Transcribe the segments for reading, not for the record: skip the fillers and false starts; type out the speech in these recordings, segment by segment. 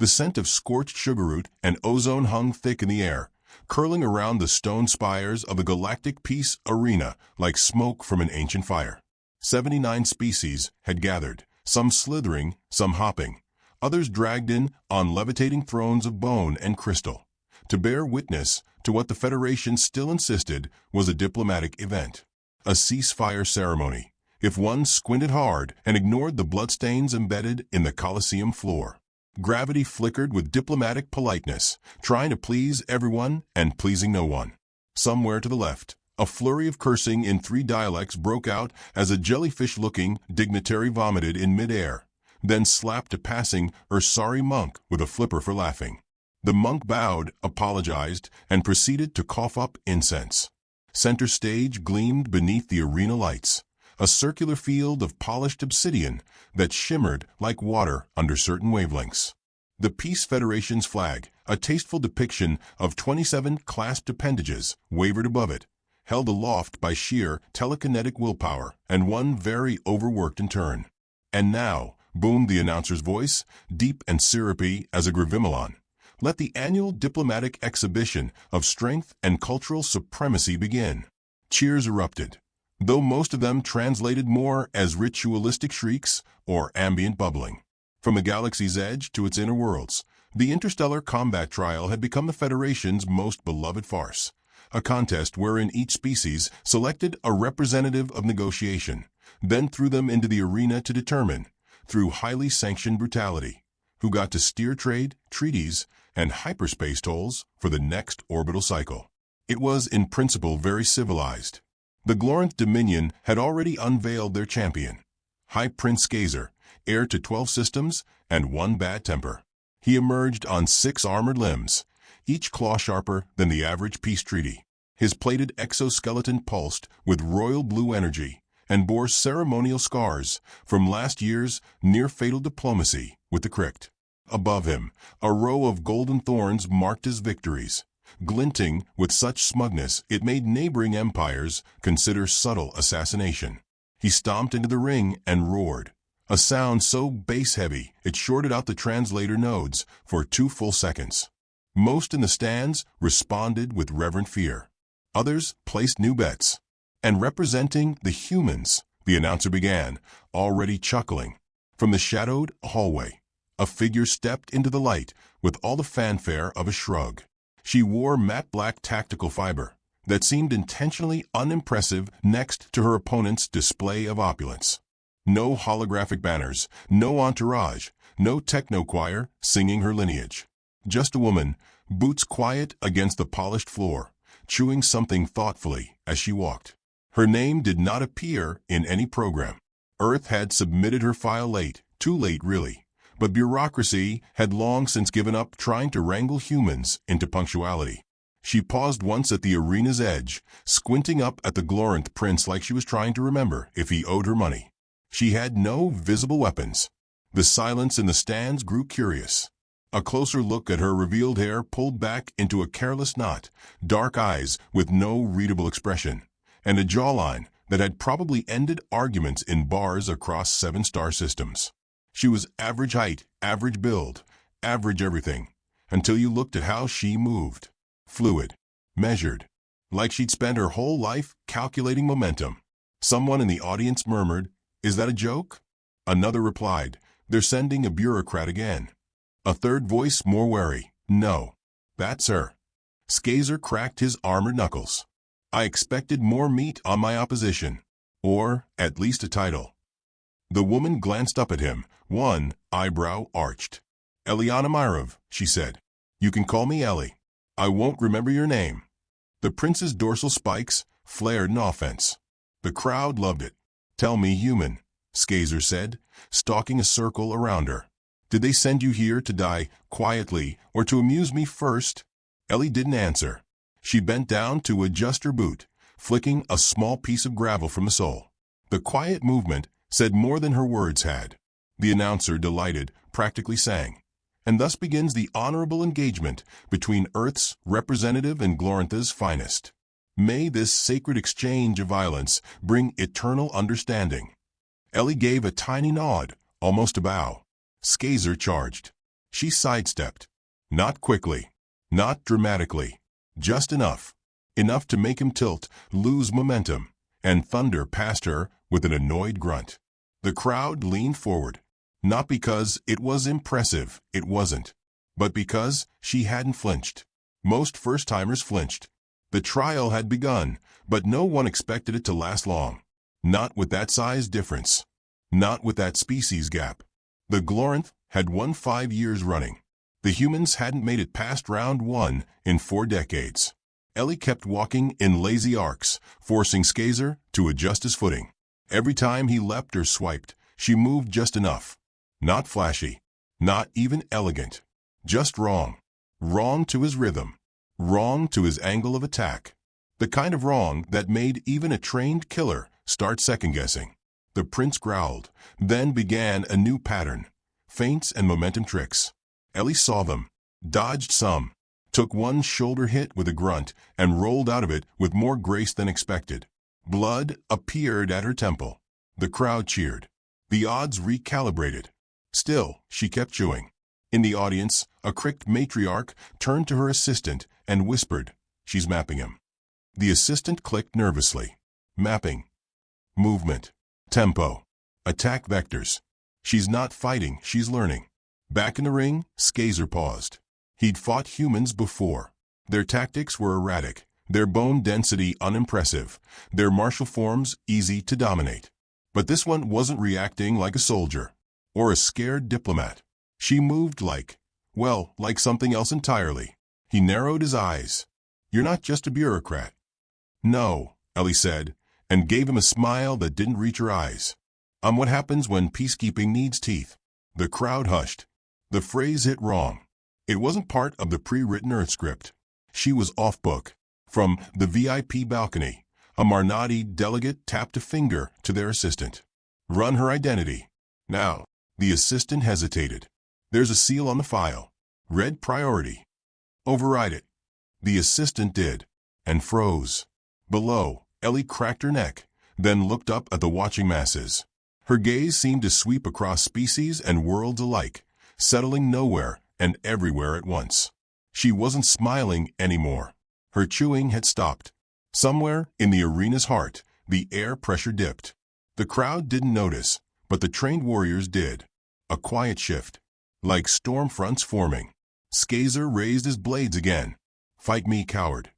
The scent of scorched sugarroot and ozone hung thick in the air, curling around the stone spires of the Galactic Peace Arena like smoke from an ancient fire. 79 species had gathered, some slithering, some hopping, others dragged in on levitating thrones of bone and crystal, to bear witness to what the Federation still insisted was a diplomatic event, a ceasefire ceremony, if one squinted hard and ignored the bloodstains embedded in the Colosseum floor. Gravity flickered with diplomatic politeness, trying to please everyone and pleasing no one. Somewhere to the left, a flurry of cursing in 3 dialects broke out as a jellyfish-looking dignitary vomited in midair, then slapped a passing sorry monk with a flipper for laughing. The monk bowed, apologized, and proceeded to cough up incense. Center stage gleamed beneath the arena lights, a circular field of polished obsidian that shimmered like water under certain wavelengths. The Peace Federation's flag, a tasteful depiction of 27 clasped appendages, wavered above it, held aloft by sheer telekinetic willpower and one very overworked in turn. And now, boomed the announcer's voice, deep and syrupy as a gravimelon, let the annual diplomatic exhibition of strength and cultural supremacy begin. Cheers erupted, though most of them translated more as ritualistic shrieks or ambient bubbling. From the galaxy's edge to its inner worlds, the interstellar combat trial had become the Federation's most beloved farce, a contest wherein each species selected a representative of negotiation, then threw them into the arena to determine, through highly sanctioned brutality, who got to steer trade, treaties, and hyperspace tolls for the next orbital cycle. It was in principle very civilized. The Glorinth Dominion had already unveiled their champion, High Prince Skazer, heir to 12 systems and 1 bad temper. He emerged on 6 armored limbs, each claw sharper than the average peace treaty. His plated exoskeleton pulsed with royal blue energy and bore ceremonial scars from last year's near-fatal diplomacy with the Crict. Above him, a row of golden thorns marked his victories, glinting with such smugness it made neighboring empires consider subtle assassination. He stomped into the ring and roared, a sound so bass-heavy it shorted out the translator nodes for 2 full seconds. Most in the stands responded with reverent fear. Others placed new bets. And representing the humans, the announcer began, already chuckling. From the shadowed hallway, a figure stepped into the light with all the fanfare of a shrug. She wore matte black tactical fiber that seemed intentionally unimpressive next to her opponent's display of opulence. No holographic banners, no entourage, no techno choir singing her lineage. Just a woman, boots quiet against the polished floor, chewing something thoughtfully as she walked. Her name did not appear in any program. Earth had submitted her file late, too late really, but bureaucracy had long since given up trying to wrangle humans into punctuality. She paused once at the arena's edge, squinting up at the Glorinth prince like she was trying to remember if he owed her money. She had no visible weapons. The silence in the stands grew curious. A closer look at her revealed hair pulled back into a careless knot, dark eyes with no readable expression, and a jawline that had probably ended arguments in bars across 7-star systems. She was average height, average build, average everything, until you looked at how she moved. Fluid, measured, like she'd spent her whole life calculating momentum. Someone in the audience murmured, "Is that a joke?" Another replied, "They're sending a bureaucrat again." A third voice, more wary, "No, that's her." Skazer cracked his armored knuckles. "I expected more meat on my opposition, or at least a title." The woman glanced up at him, one eyebrow arched. "Eliana Myrov," she said. "You can call me Ellie. I won't remember your name." The prince's dorsal spikes flared in offense. The crowd loved it. "Tell me, human," Skazer said, stalking a circle around her. "Did they send you here to die quietly or to amuse me first?" Ellie didn't answer. She bent down to adjust her boot, flicking a small piece of gravel from the sole. The quiet movement said more than her words had. The announcer, delighted, practically sang. "And thus begins the honorable engagement between Earth's representative and Glorintha's finest. May this sacred exchange of violence bring eternal understanding." Ellie gave a tiny nod, almost a bow. Skazer charged. She sidestepped. Not quickly. Not dramatically. Just enough. Enough to make him tilt, lose momentum, and thunder past her with an annoyed grunt. The crowd leaned forward. Not because it was impressive, it wasn't. But because she hadn't flinched. Most first-timers flinched. The trial had begun, but no one expected it to last long. Not with that size difference. Not with that species gap. The Glorinth had won 5 years running. The humans hadn't made it past round 1 in 4 decades. Ellie kept walking in lazy arcs, forcing Skazer to adjust his footing. Every time he leapt or swiped, she moved just enough. Not flashy. Not even elegant. Just wrong. Wrong to his rhythm. Wrong to his angle of attack. The kind of wrong that made even a trained killer start second-guessing. The prince growled, then began a new pattern. Feints and momentum tricks. Ellie saw them, dodged some, took one shoulder hit with a grunt, and rolled out of it with more grace than expected. Blood appeared at her temple. The crowd cheered. The odds recalibrated. Still, she kept chewing. In the audience, a cricked matriarch turned to her assistant and whispered, "She's mapping him." The assistant clicked nervously. Mapping. Movement. Tempo. Attack vectors. She's not fighting, she's learning. Back in the ring, Skazer paused. He'd fought humans before. Their tactics were erratic, their bone density unimpressive, their martial forms easy to dominate. But this one wasn't reacting like a soldier or a scared diplomat. She moved like something else entirely. He narrowed his eyes. "You're not just a bureaucrat." "No," Ellie said, and gave him a smile that didn't reach her eyes. "I'm what happens when peacekeeping needs teeth." The crowd hushed. The phrase hit wrong. It wasn't part of the pre-written Earth script. She was off-book. From the VIP balcony, a Marnati delegate tapped a finger to their assistant. "Run her identity." "Now." The assistant hesitated. "There's a seal on the file. Red priority." "Override it." The assistant did, and froze. Below, Ellie cracked her neck, then looked up at the watching masses. Her gaze seemed to sweep across species and worlds alike, settling nowhere and everywhere at once. She wasn't smiling anymore. Her chewing had stopped. Somewhere in the arena's heart, the air pressure dipped. The crowd didn't notice, but the trained warriors did. A quiet shift. Like storm fronts forming. Skazer raised his blades again. "Fight me, coward."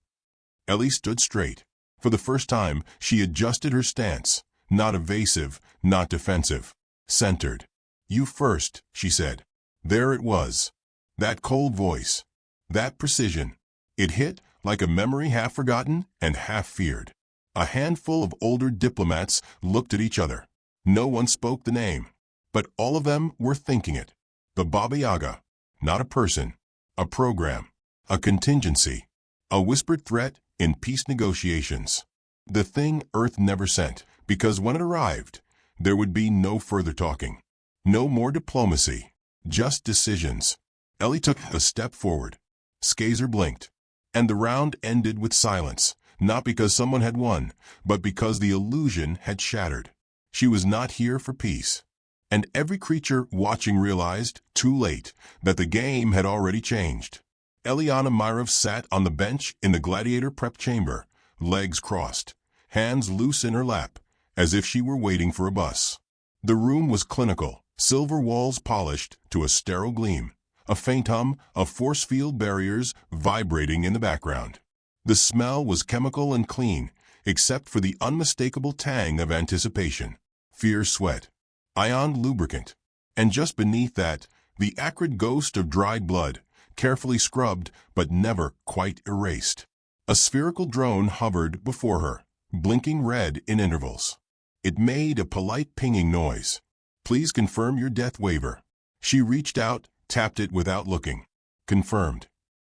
Ellie stood straight. For the first time, she adjusted her stance. Not evasive, not defensive. Centered. "You first," she said. There it was. That cold voice. That precision. It hit like a memory half forgotten and half feared. A handful of older diplomats looked at each other. No one spoke the name, but all of them were thinking it. The Baba Yaga. Not a person. A program. A contingency. A whispered threat in peace negotiations. The thing Earth never sent, because when it arrived, there would be no further talking. No more diplomacy. Just decisions. Ellie took a step forward. Skazer blinked. And the round ended with silence, not because someone had won, but because the illusion had shattered. She was not here for peace. And every creature watching realized, too late, that the game had already changed. Eliana Myrov sat on the bench in the gladiator prep chamber, legs crossed, hands loose in her lap, as if she were waiting for a bus. The room was clinical, silver walls polished to a sterile gleam, a faint hum of force field barriers vibrating in the background. The smell was chemical and clean, except for the unmistakable tang of anticipation, fierce sweat, ion lubricant, and just beneath that, the acrid ghost of dried blood, carefully scrubbed but never quite erased. A spherical drone hovered before her, blinking red in intervals. It made a polite pinging noise. "Please confirm your death waiver." She reached out, tapped it without looking. Confirmed.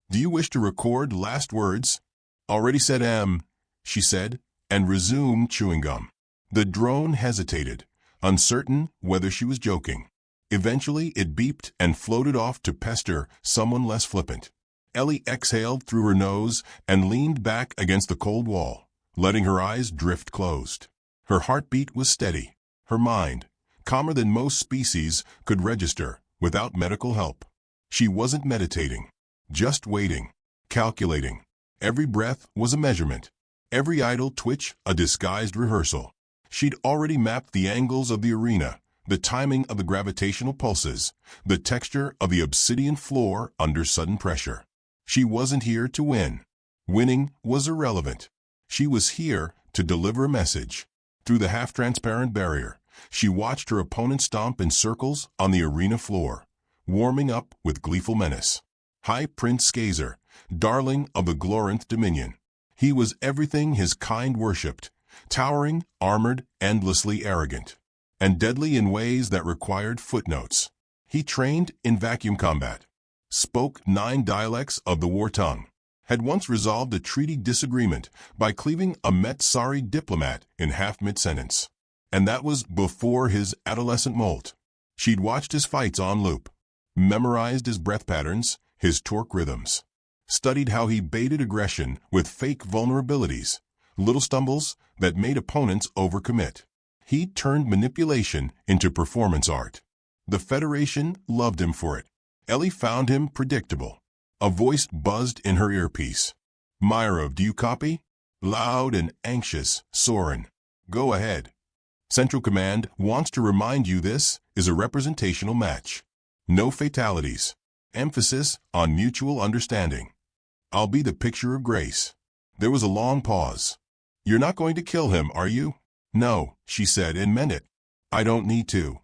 "Do you wish to record last words?" "Already said she said, and resumed chewing gum. The drone hesitated, uncertain whether she was joking. Eventually it beeped and floated off to pester someone less flippant. Ellie exhaled through her nose and leaned back against the cold wall, letting her eyes drift closed. Her heartbeat was steady. Her mind, calmer than most species, could register without medical help. She wasn't meditating, just waiting, calculating. Every breath was a measurement, every idle twitch a disguised rehearsal. She'd already mapped the angles of the arena, the timing of the gravitational pulses, the texture of the obsidian floor under sudden pressure. She wasn't here to win. Winning was irrelevant. She was here to deliver a message. Through the half-transparent barrier, she watched her opponent stomp in circles on the arena floor, warming up with gleeful menace. High Prince Skazer, darling of the Glorinth Dominion. He was everything his kind worshipped, towering, armored, endlessly arrogant, and deadly in ways that required footnotes. He trained in vacuum combat, spoke 9 dialects of the war tongue, had once resolved a treaty disagreement by cleaving a Met-Sari diplomat in half mid-sentence. And that was before his adolescent molt. She'd watched his fights on loop, memorized his breath patterns, his torque rhythms, studied how he baited aggression with fake vulnerabilities, little stumbles that made opponents overcommit. He turned manipulation into performance art. The Federation loved him for it. Ellie found him predictable. A voice buzzed in her earpiece. "Myrov, do you copy?" Loud and anxious, Soren. "Go ahead. Central Command wants to remind you this is a representational match. No fatalities. Emphasis on mutual understanding. I'll be the picture of grace." There was a long pause. "You're not going to kill him, are you?" "No," she said and meant it. "I don't need to."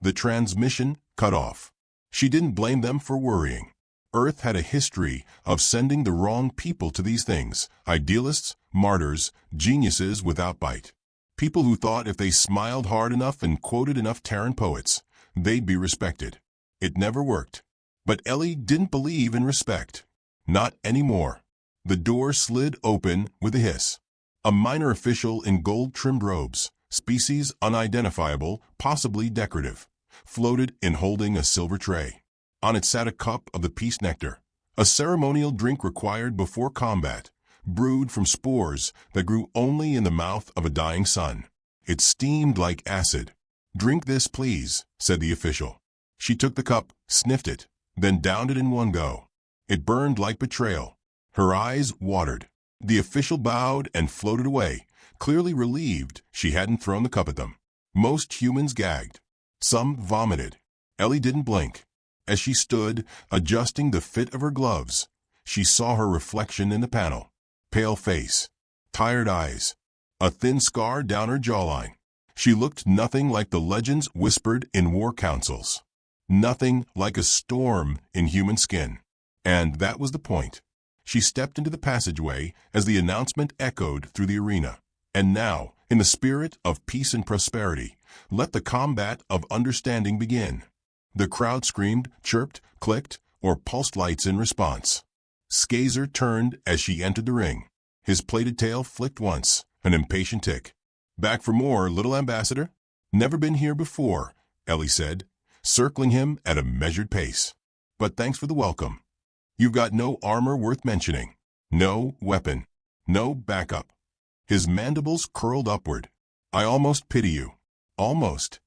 The transmission cut off. She didn't blame them for worrying. Earth had a history of sending the wrong people to these things, idealists, martyrs, geniuses without bite. People who thought if they smiled hard enough and quoted enough Terran poets, they'd be respected. It never worked. But Ellie didn't believe in respect. Not anymore. The door slid open with a hiss. A minor official in gold-trimmed robes, species unidentifiable, possibly decorative, floated in holding a silver tray. On it sat a cup of the peace nectar, a ceremonial drink required before combat, brewed from spores that grew only in the mouth of a dying sun. It steamed like acid. "Drink this, please," said the official. She took the cup, sniffed it, then downed it in one go. It burned like betrayal. Her eyes watered. The official bowed and floated away, clearly relieved she hadn't thrown the cup at them. Most humans gagged. Some vomited. Ellie didn't blink. As she stood, adjusting the fit of her gloves, she saw her reflection in the panel. Pale face, tired eyes, a thin scar down her jawline. She looked nothing like the legends whispered in war councils. Nothing like a storm in human skin. And that was the point. She stepped into the passageway as the announcement echoed through the arena. And now, in the spirit of peace and prosperity, let the combat of understanding begin. The crowd screamed, chirped, clicked, or pulsed lights in response. Skazer turned as she entered the ring. His plaited tail flicked once, an impatient tick. "Back for more, little ambassador?" "Never been here before," Ellie said, circling him at a measured pace. "But thanks for the welcome. You've got no armor worth mentioning. No weapon. No backup." His mandibles curled upward. "I almost pity you. Almost."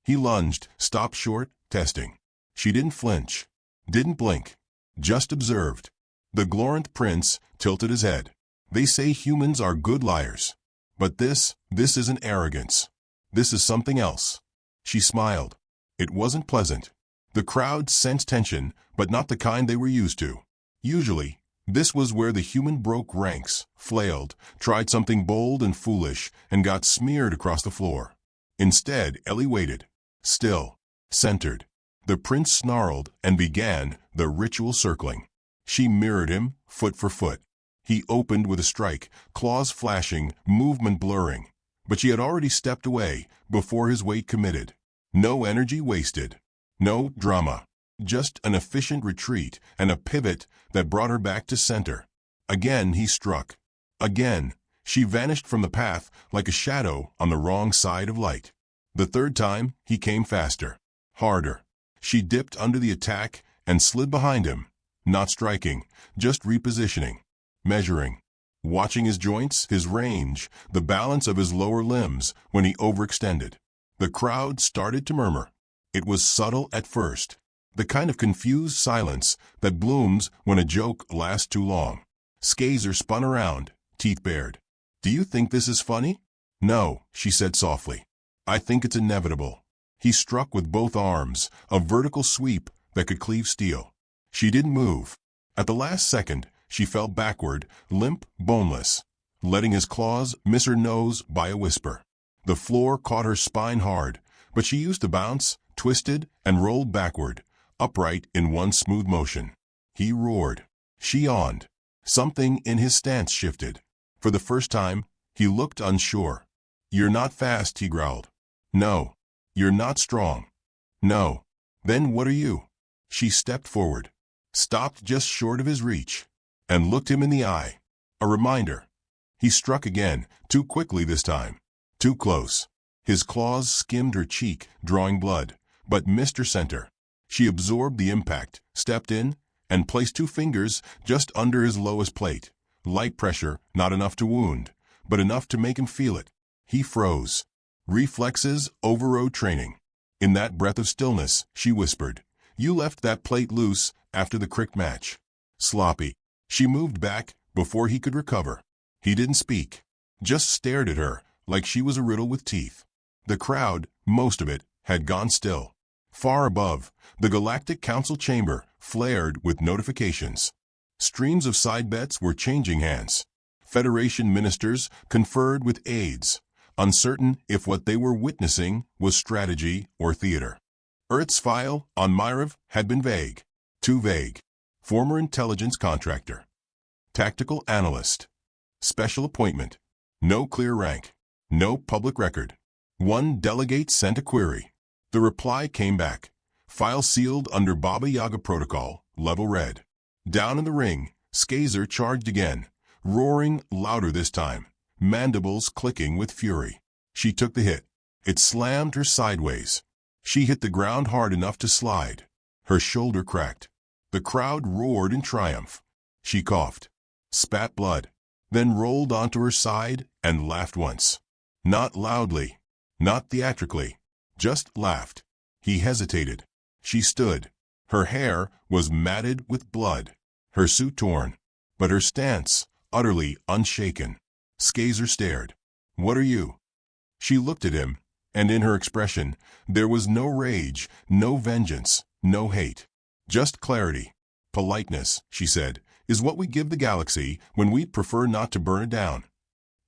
He lunged, stopped short, testing. She didn't flinch, didn't blink, just observed. The Glorinth prince tilted his head. "They say humans are good liars. But this isn't arrogance. This is something else." She smiled. It wasn't pleasant. The crowd sensed tension, but not the kind they were used to. Usually, this was where the human broke ranks, flailed, tried something bold and foolish, and got smeared across the floor. Instead, Ellie waited, still, centered. The prince snarled and began the ritual circling. She mirrored him, foot for foot. He opened with a strike, claws flashing, movement blurring. But she had already stepped away before his weight committed. No energy wasted. No drama. Just an efficient retreat and a pivot that brought her back to center. Again he struck. Again, she vanished from the path like a shadow on the wrong side of light. The third time, he came faster. Harder. She dipped under the attack and slid behind him, not striking, just repositioning, measuring, watching his joints, his range, the balance of his lower limbs when he overextended. The crowd started to murmur. It was subtle at first, The kind of confused silence that blooms when a joke lasts too long. Skazer spun around, teeth bared. "Do you think this is funny?" "No," she said softly. "I think it's inevitable." He struck with both arms, a vertical sweep that could cleave steel. She didn't move. At the last second, she fell backward, limp, boneless, letting his claws miss her nose by a whisper. The floor caught her spine hard, but she used to bounce, twisted, and rolled backward, upright in one smooth motion. He roared. She yawned. Something in his stance shifted. For the first time, he looked unsure. "You're not fast," he growled. "No." "You're not strong." "No." "Then what are you?" She stepped forward, stopped just short of his reach, and looked him in the eye. A reminder. He struck again, too quickly this time. Too close. His claws skimmed her cheek, drawing blood, but missed her center. She absorbed the impact, stepped in, and placed 2 fingers just under his lowest plate. Light pressure, not enough to wound, but enough to make him feel it. He froze. Reflexes overrode training. In that breath of stillness, she whispered, "You left that plate loose after the cricket match." Sloppy. She moved back before he could recover. He didn't speak, just stared at her like she was a riddle with teeth. The crowd, most of it, had gone still. Far above, the Galactic Council chamber flared with notifications. Streams of side bets were changing hands. Federation ministers conferred with aides, uncertain if what they were witnessing was strategy or theater. Earth's file on Myriv had been vague. Too vague. Former intelligence contractor. Tactical analyst. Special appointment. No clear rank. No public record. One delegate sent a query. The reply came back. File sealed under Baba Yaga protocol, level red. Down in the ring, Skazer charged again, roaring louder this time, mandibles clicking with fury. She took the hit. It slammed her sideways. She hit the ground hard enough to slide. Her shoulder cracked. The crowd roared in triumph. She coughed, spat blood, then rolled onto her side and laughed once. Not loudly, not theatrically, just laughed. He hesitated. She stood. Her hair was matted with blood, her suit torn, but her stance utterly unshaken. Skazer stared. "What are you?" She looked at him, and in her expression there was no rage, no vengeance, no hate. Just clarity. "Politeness," she said, "is what we give the galaxy when we'd prefer not to burn it down."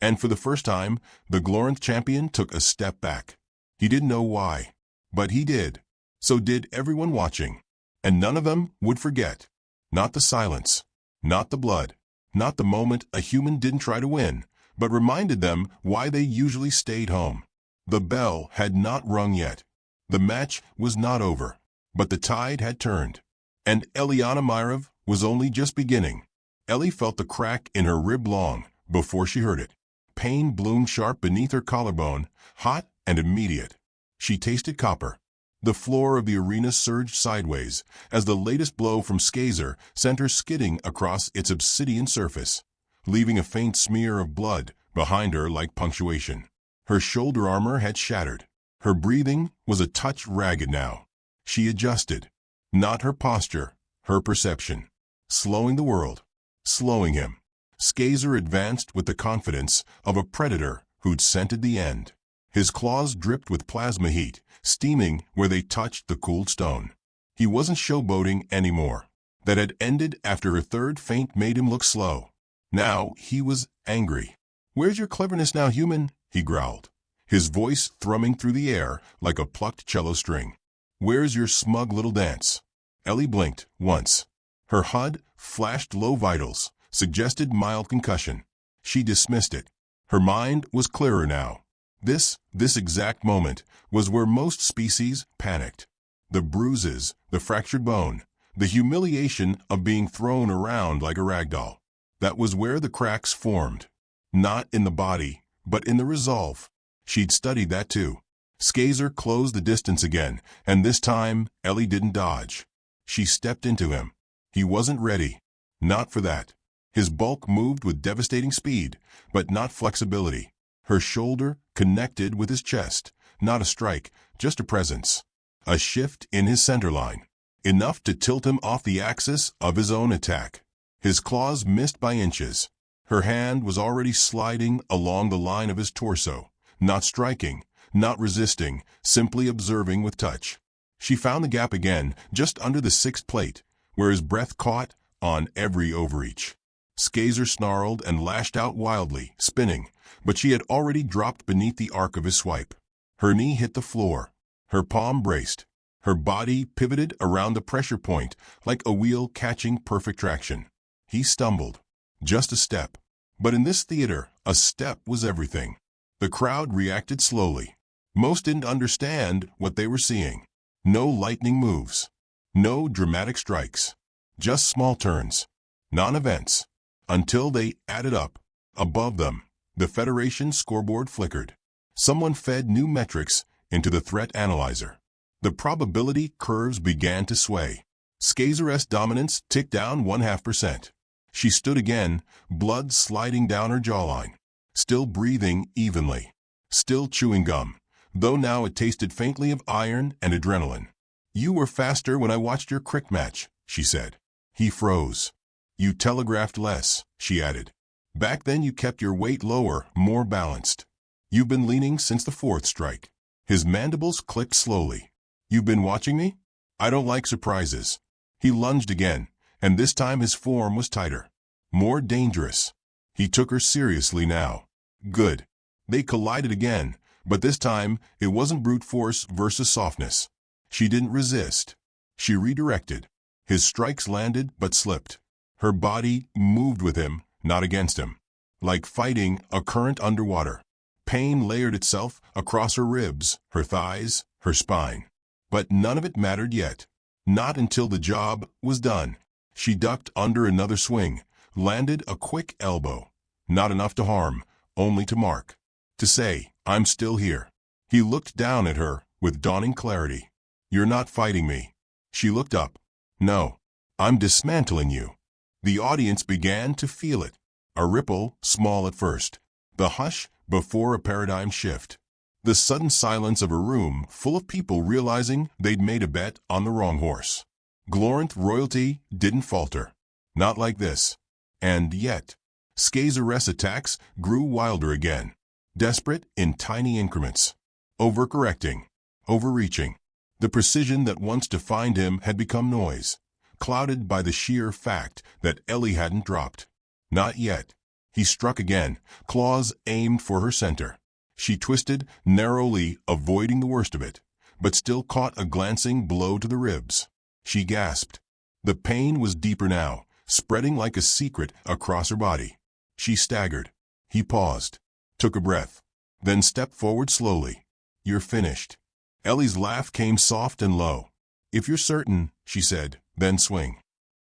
And for the first time, the Glorinth champion took a step back. He didn't know why, but he did. So did everyone watching. And none of them would forget. Not the silence, not the blood, not the moment a human didn't try to win, but reminded them why they usually stayed home. The bell had not rung yet. The match was not over, but the tide had turned. And Eliana Myriv was only just beginning. Ellie felt the crack in her rib long before she heard it. Pain bloomed sharp beneath her collarbone, hot and immediate. She tasted copper. The floor of the arena surged sideways as the latest blow from Skazer sent her skidding across its obsidian surface, leaving a faint smear of blood behind her like punctuation. Her shoulder armor had shattered. Her breathing was a touch ragged now. She adjusted. Not her posture, her perception. Slowing the world. Slowing him. Skazer advanced with the confidence of a predator who'd scented the end. His claws dripped with plasma heat, steaming where they touched the cooled stone. He wasn't showboating anymore. That had ended after her third feint made him look slow. Now he was angry. "Where's your cleverness now, human?" he growled, his voice thrumming through the air like a plucked cello string. "Where's your smug little dance?" Ellie blinked once. Her HUD flashed low vitals, suggested mild concussion. She dismissed it. Her mind was clearer now. This exact moment was where most species panicked. The bruises, the fractured bone, the humiliation of being thrown around like a rag doll. That was where the cracks formed. Not in the body, but in the resolve. She'd studied that too. Skazer closed the distance again, and this time Ellie didn't dodge. She stepped into him. He wasn't ready. Not for that. His bulk moved with devastating speed, but not flexibility. Her shoulder connected with his chest. Not a strike, just a presence. A shift in his center line. enough to tilt him off the axis of his own attack. His claws missed by inches. Her hand was already sliding along the line of his torso, not striking, not resisting, simply observing with touch. She found the gap again, just under the sixth plate, where his breath caught on every overreach. Skazer snarled and lashed out wildly, spinning, but she had already dropped beneath the arc of his swipe. Her knee hit the floor. Her palm braced. Her body pivoted around the pressure point like a wheel catching perfect traction. He stumbled. Just a step. But in this theater, a step was everything. The crowd reacted slowly. Most didn't understand what they were seeing. No lightning moves. No dramatic strikes. Just small turns. Non-events. Until they added up. Above them, the Federation scoreboard flickered. Someone fed new metrics into the threat analyzer. The probability curves began to sway. Skazer's dominance ticked down 0.5%. She stood again, blood sliding down her jawline. Still breathing evenly. Still chewing gum, though now it tasted faintly of iron and adrenaline. "You were faster when I watched your cricket match," she said. He froze. "You telegraphed less," she added. "Back then you kept your weight lower, more balanced. You've been leaning since the fourth strike." His mandibles clicked slowly. "You've been watching me? I don't like surprises." He lunged again, and this time his form was tighter. More dangerous. He took her seriously now. Good. They collided again, but this time it wasn't brute force versus softness. She didn't resist. She redirected. His strikes landed but slipped. Her body moved with him, not against him. Like fighting a current underwater. Pain layered itself across her ribs, her thighs, her spine. But none of it mattered yet. Not until the job was done. She ducked under another swing, landed a quick elbow. Not enough to harm, only to mark. To say, "I'm still here." He looked down at her with dawning clarity. "You're not fighting me." She looked up. "No. I'm dismantling you." The audience began to feel it. A ripple, small at first. The hush before a paradigm shift. The sudden silence of a room full of people realizing they'd made a bet on the wrong horse. Glorant royalty didn't falter. Not like this. And yet, Skazer's attacks grew wilder again. Desperate in tiny increments. Overcorrecting. Overreaching. The precision that once defined him had become noise, clouded by the sheer fact that Ellie hadn't dropped. Not yet. He struck again, claws aimed for her center. She twisted, narrowly avoiding the worst of it, but still caught a glancing blow to the ribs. She gasped. The pain was deeper now, spreading like a secret across her body. She staggered. He paused, took a breath, then stepped forward slowly. "You're finished." Ellie's laugh came soft and low. "If you're certain," she said, "then swing."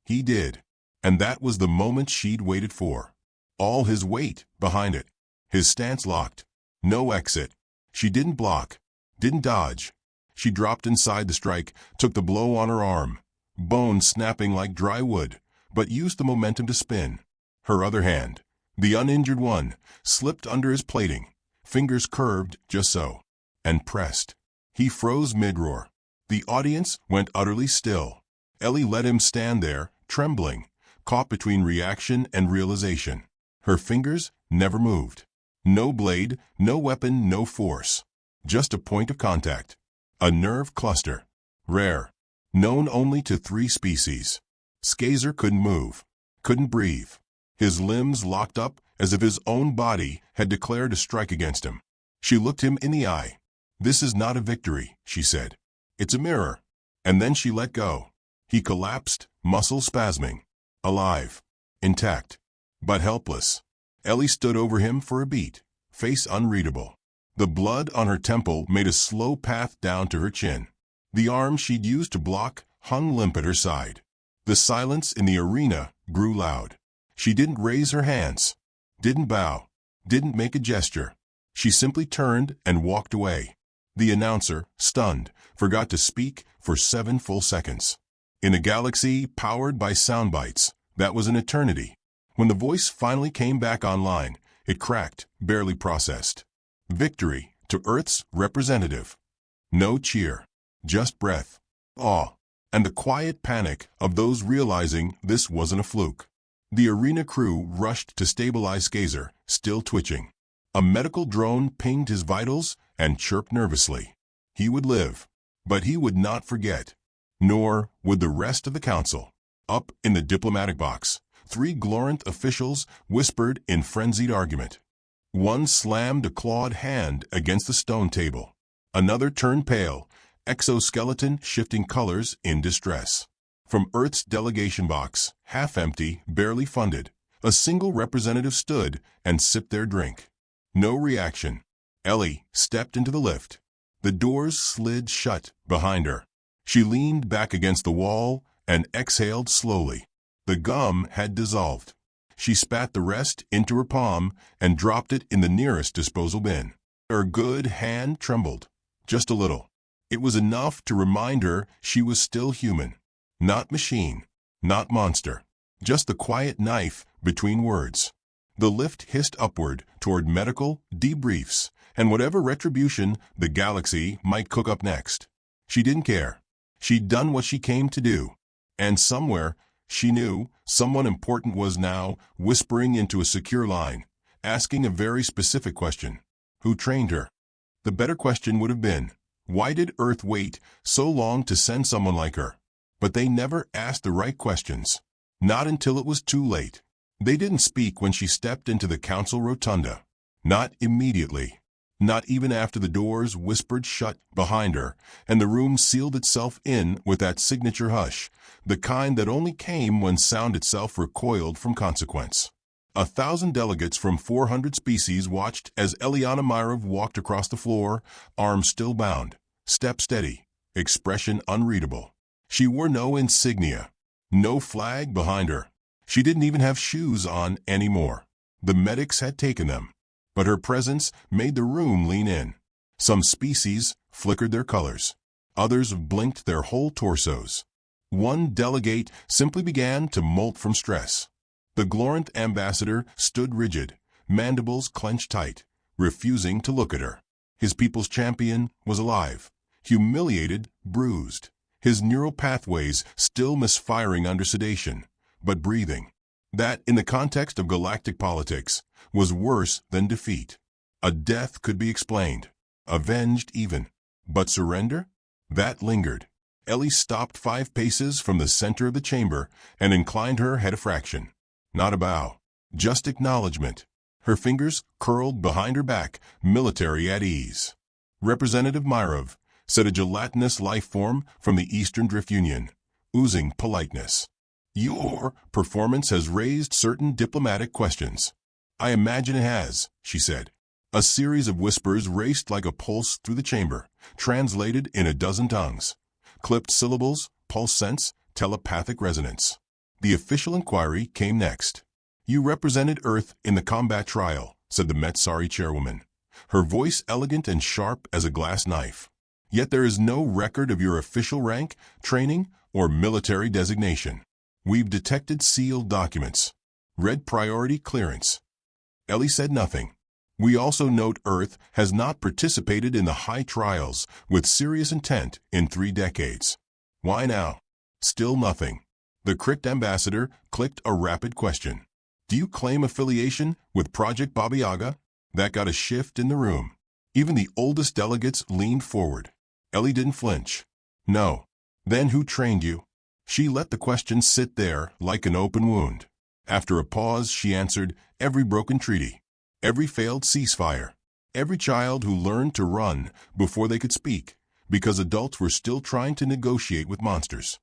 He did, and that was the moment she'd waited for. All his weight behind it. His stance locked. No exit. She didn't block, didn't dodge. She dropped inside the strike, took the blow on her arm, bone snapping like dry wood, but used the momentum to spin. Her other hand, the uninjured one, slipped under his plating, fingers curved just so, and pressed. He froze mid-roar. The audience went utterly still. Ellie let him stand there, trembling, caught between reaction and realization. Her fingers never moved. No blade, no weapon, no force. Just a point of contact. A nerve cluster. Rare. Known only to 3 species. Skazer couldn't move. Couldn't breathe. His limbs locked up as if his own body had declared a strike against him. She looked him in the eye. "This is not a victory," she said. "It's a mirror." And then she let go. He collapsed, muscles spasming. Alive. Intact. But helpless. Ellie stood over him for a beat, face unreadable. The blood on her temple made a slow path down to her chin. The arm she'd used to block hung limp at her side. The silence in the arena grew loud. She didn't raise her hands, didn't bow, didn't make a gesture. She simply turned and walked away. The announcer, stunned, forgot to speak for 7 full seconds. In a galaxy powered by sound bites, that was an eternity. When the voice finally came back online, it cracked, barely processed. Victory to Earth's representative. No cheer. Just breath. Awe. and the quiet panic of those realizing this wasn't a fluke. The arena crew rushed to stabilize Skazer, still twitching. A medical drone pinged his vitals and chirped nervously. He would live, but he would not forget. Nor would the rest of the council. Up in the diplomatic box, 3 Glorant officials whispered in frenzied argument. One slammed a clawed hand against the stone table. Another turned pale, exoskeleton shifting colors in distress. From Earth's delegation box, half empty, barely funded, a single representative stood and sipped their drink. No reaction. Ellie stepped into the lift. The doors slid shut behind her. She leaned back against the wall and exhaled slowly. The gum had dissolved. She spat the rest into her palm and dropped it in the nearest disposal bin. Her good hand trembled, just a little. It was enough to remind her she was still human. Not machine, not monster. Just the quiet knife between words. The lift hissed upward toward medical debriefs and whatever retribution the galaxy might cook up next. She didn't care. She'd done what she came to do. And somewhere, she knew, someone important was now whispering into a secure line, asking a very specific question. Who trained her? The better question would have been, why did Earth wait so long to send someone like her? But they never asked the right questions. Not until it was too late. They didn't speak when she stepped into the council rotunda. Not immediately. Not even after the doors whispered shut behind her, and the room sealed itself in with that signature hush, the kind that only came when sound itself recoiled from consequence. 1,000 delegates from 400 species watched as Eliana Myrov walked across the floor, arms still bound, step steady, expression unreadable. She wore no insignia, no flag behind her. She didn't even have shoes on anymore. The medics had taken them. But her presence made the room lean in. Some species flickered their colors. Others blinked their whole torsos. One delegate simply began to molt from stress. The Glorant ambassador stood rigid, mandibles clenched tight, refusing to look at her. His people's champion was alive, humiliated, bruised. His neural pathways still misfiring under sedation, but breathing. That, in the context of galactic politics, was worse than defeat. A death could be explained, avenged even. But surrender? That lingered. Ellie stopped 5 paces from the center of the chamber and inclined her head a fraction. Not a bow, just acknowledgement. Her fingers curled behind her back, military at ease. Representative Myrov, said a gelatinous life form from the Eastern Drift Union, oozing politeness. Your performance has raised certain diplomatic questions. I imagine it has, she said. A series of whispers raced like a pulse through the chamber, translated in a dozen tongues. Clipped syllables, pulse sense, telepathic resonance. The official inquiry came next. You represented Earth in the combat trial, said the Metsari chairwoman, her voice elegant and sharp as a glass knife. Yet there is no record of your official rank, training, or military designation. We've detected sealed documents. Red priority clearance. Ellie said nothing. We also note Earth has not participated in the high trials with serious intent in 3 decades. Why now? Still nothing. The Cricked ambassador clicked a rapid question. Do you claim affiliation with Project Baba Yaga? That got a shift in the room. Even the oldest delegates leaned forward. Ellie didn't flinch. No. Then who trained you? She let the question sit there like an open wound. After a pause, she answered, every broken treaty, every failed ceasefire, every child who learned to run before they could speak, because adults were still trying to negotiate with monsters.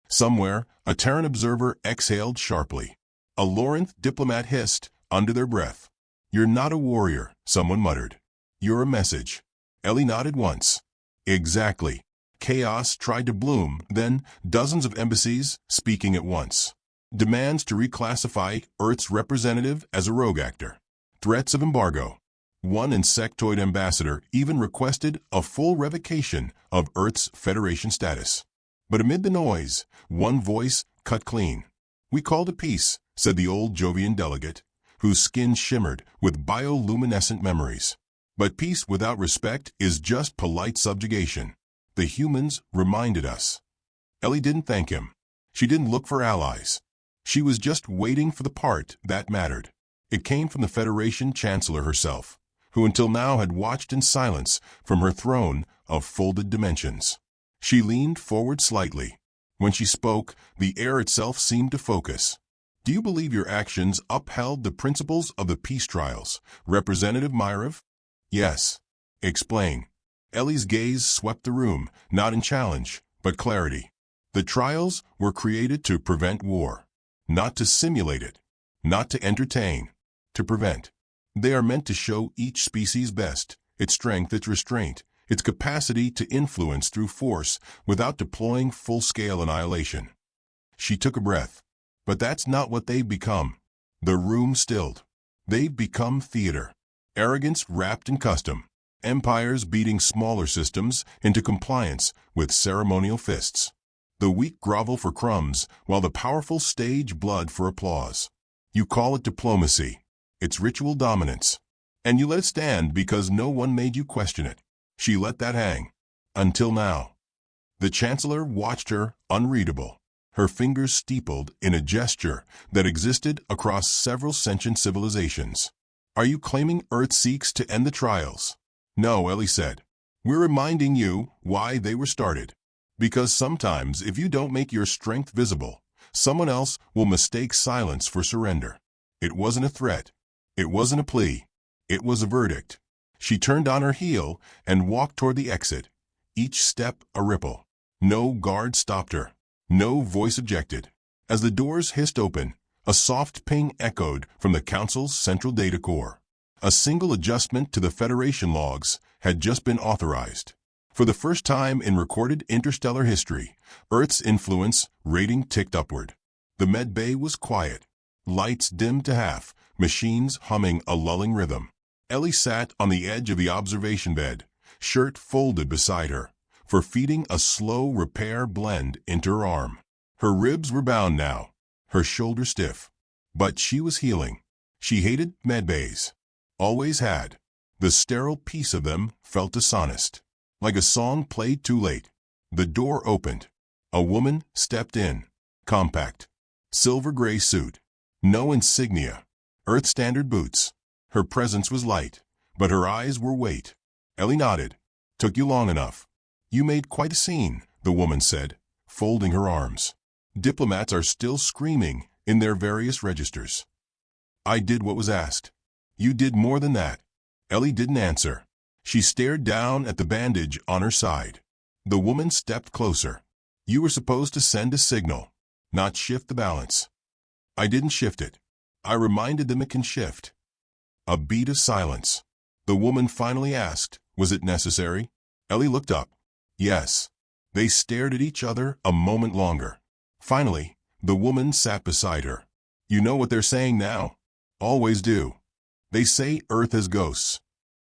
Somewhere, a Terran observer exhaled sharply. A Lorinth diplomat hissed under their breath. You're not a warrior, someone muttered. You're a message. Ellie nodded once. Exactly. Chaos tried to bloom, then dozens of embassies speaking at once. Demands to reclassify Earth's representative as a rogue actor. Threats of embargo. One insectoid ambassador even requested a full revocation of Earth's Federation status. But amid the noise, one voice cut clean. We called a peace, said the old Jovian delegate, whose skin shimmered with bioluminescent memories. But peace without respect is just polite subjugation. The humans reminded us. Ellie didn't thank him. She didn't look for allies. She was just waiting for the part that mattered. It came from the Federation Chancellor herself, who until now had watched in silence from her throne of folded dimensions. She leaned forward slightly. When she spoke, the air itself seemed to focus. Do you believe your actions upheld the principles of the peace trials, Representative Myrov? Yes. Explain. Ellie's gaze swept the room, not in challenge, but clarity. The trials were created to prevent war, not to simulate it, not to entertain, to prevent. They are meant to show each species' best, its strength, its restraint, its capacity to influence through force without deploying full-scale annihilation. She took a breath. But that's not what they've become. The room stilled. They've become theater. Arrogance wrapped in custom. Empires beating smaller systems into compliance with ceremonial fists. The weak grovel for crumbs, while the powerful stage blood for applause. You call it diplomacy. It's ritual dominance. And you let it stand because no one made you question it. She let that hang. Until now. The Chancellor watched her, unreadable. Her fingers steepled in a gesture that existed across several sentient civilizations. Are you claiming Earth seeks to end the trials? No, Ellie said. We're reminding you why they were started. Because sometimes if you don't make your strength visible, someone else will mistake silence for surrender. It wasn't a threat. It wasn't a plea. It was a verdict. She turned on her heel and walked toward the exit, each step a ripple. No guard stopped her. No voice objected. As the doors hissed open, a soft ping echoed from the Council's central data core. A single adjustment to the Federation logs had just been authorized. For the first time in recorded interstellar history, Earth's influence rating ticked upward. The med bay was quiet. Lights dimmed to half, machines humming a lulling rhythm. Ellie sat on the edge of the observation bed, shirt folded beside her, for feeding a slow repair blend into her arm. Her ribs were bound now, her shoulder stiff. But she was healing. She hated medbays. Always had. The sterile peace of them felt dishonest. Like a song played too late. The door opened. A woman stepped in. Compact. Silver-gray suit. No insignia. Earth-standard boots. Her presence was light, but her eyes were weight. Ellie nodded. Took you long enough. You made quite a scene, the woman said, folding her arms. Diplomats are still screaming in their various registers. I did what was asked. You did more than that. Ellie didn't answer. She stared down at the bandage on her side. The woman stepped closer. You were supposed to send a signal, not shift the balance. I didn't shift it. I reminded them it can shift. A beat of silence. The woman finally asked, was it necessary? Ellie looked up. Yes. They stared at each other a moment longer. Finally, the woman sat beside her. You know what they're saying now? Always do. They say Earth has ghosts.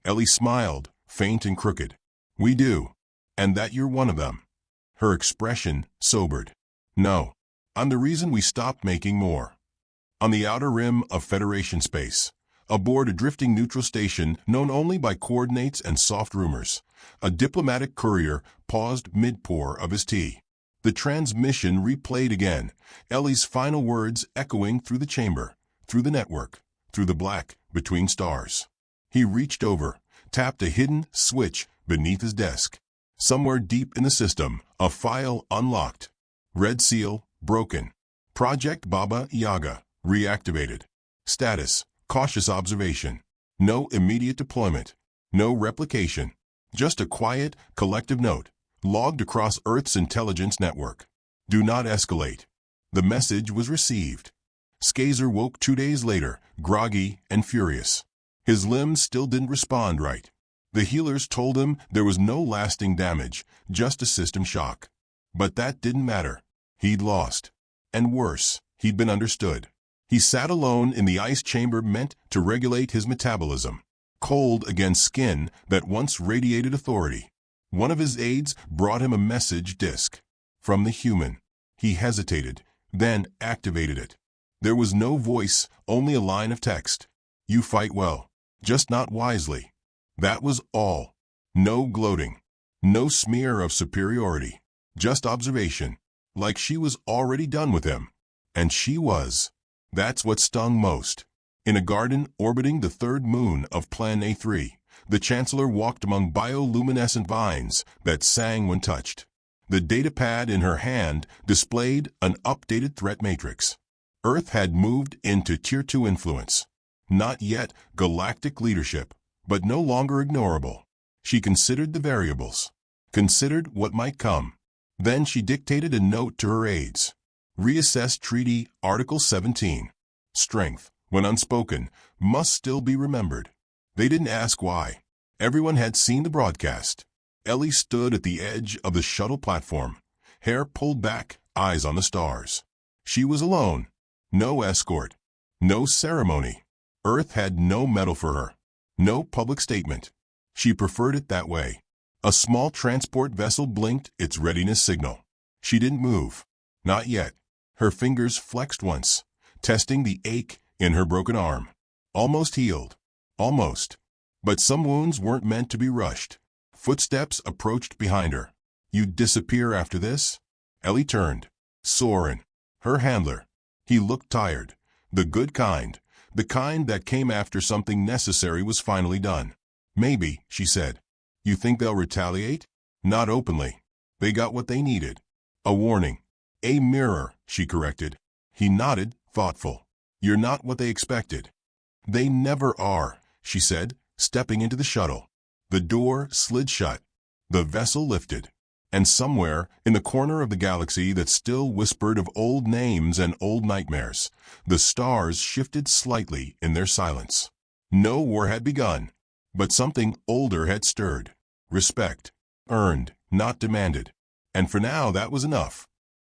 Ellie smiled, faint and crooked. We do. And that you're one of them. Her expression sobered. No. I'm the reason we stopped making more. On the outer rim of Federation space, aboard a drifting neutral station known only by coordinates and soft rumors, a diplomatic courier paused mid-pour of his tea. The transmission replayed again, Ellie's final words echoing through the chamber, through the network, through the black between stars. He reached over, tapped a hidden switch beneath his desk. Somewhere deep in the system, a file unlocked. Red seal, broken. Project Baba Yaga, reactivated. Status, cautious observation. No immediate deployment. No replication. Just a quiet, collective note, logged across Earth's intelligence network. Do not escalate. The message was received. Skazer woke 2 days later, groggy and furious. His limbs still didn't respond right. The healers told him there was no lasting damage, just a system shock. But that didn't matter. He'd lost. And worse, he'd been understood. He sat alone in the ice chamber meant to regulate his metabolism, cold against skin that once radiated authority. One of his aides brought him a message disc. From the human. He hesitated, then activated it. There was no voice, only a line of text. You fight well, just not wisely. That was all. No gloating. No smear of superiority. Just observation. like she was already done with him. And she was. That's what stung most. In a garden orbiting the third moon of Plan A3, the Chancellor walked among bioluminescent vines that sang when touched. The datapad in her hand displayed an updated threat matrix. Earth had moved into Tier 2 influence. Not yet galactic leadership, but no longer ignorable. She considered the variables, considered what might come. Then she dictated a note to her aides. Reassess Treaty Article 17. Strength, when unspoken, must still be remembered. They didn't ask why. Everyone had seen the broadcast. Ellie stood at the edge of the shuttle platform, hair pulled back, eyes on the stars. She was alone. No escort. No ceremony. Earth had no medal for her. No public statement. She preferred it that way. A small transport vessel blinked its readiness signal. She didn't move. Not yet. Her fingers flexed once, testing the ache in her broken arm. Almost healed. Almost. But some wounds weren't meant to be rushed. Footsteps approached behind her. "You'd disappear after this?" Ellie turned. Soren, her handler. He looked tired. The good kind. The kind that came after something necessary was finally done. "Maybe," she said. "You think they'll retaliate?" "Not openly. They got what they needed." "A warning." "A mirror," she corrected. He nodded, thoughtful. "You're not what they expected." "They never are," she said, stepping into the shuttle. The door slid shut. The vessel lifted. And somewhere, in the corner of the galaxy that still whispered of old names and old nightmares, the stars shifted slightly in their silence. No war had begun, but something older had stirred. Respect. Earned, not demanded. And for now that was enough.